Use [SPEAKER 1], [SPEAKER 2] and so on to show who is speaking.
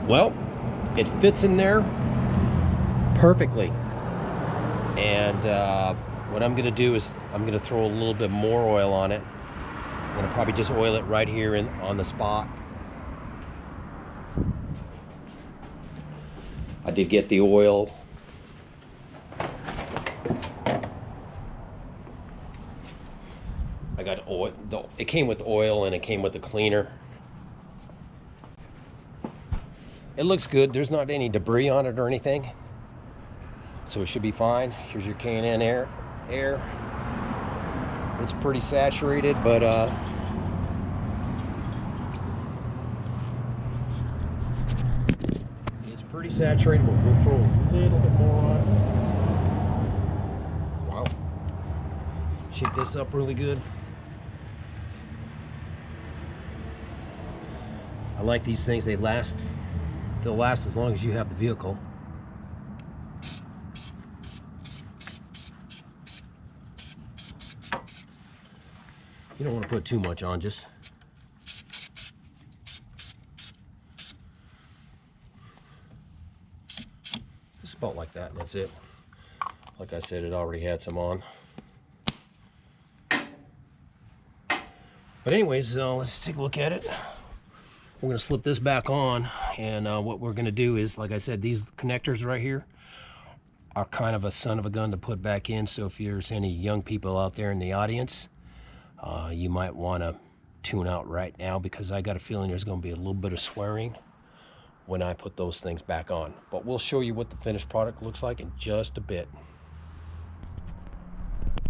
[SPEAKER 1] Well, it fits in there perfectly. And what I'm gonna do is I'm gonna throw a little bit more oil on it. I'm gonna probably just oil it right here on the spot. I did get the oil. I got oil. It came with oil and it came with the cleaner. It looks good. There's not any debris on it or anything, so it should be fine. Here's your K&N air. It's pretty saturated, but it's pretty saturated, but we'll throw a little bit more on it. Wow. Shake this up really good. I like these things. They'll last as long as you have the vehicle. You don't want to put too much on, just about like that, and that's it. Like I said, it already had some on. But anyways, let's take a look at it. We're going to slip this back on, and what we're going to do is, like I said, these connectors right here are kind of a son of a gun to put back in. So if there's any young people out there in the audience, you might want to tune out right now, because I got a feeling there's going to be a little bit of swearing when I put those things back on. But we'll show you what the finished product looks like in just a bit.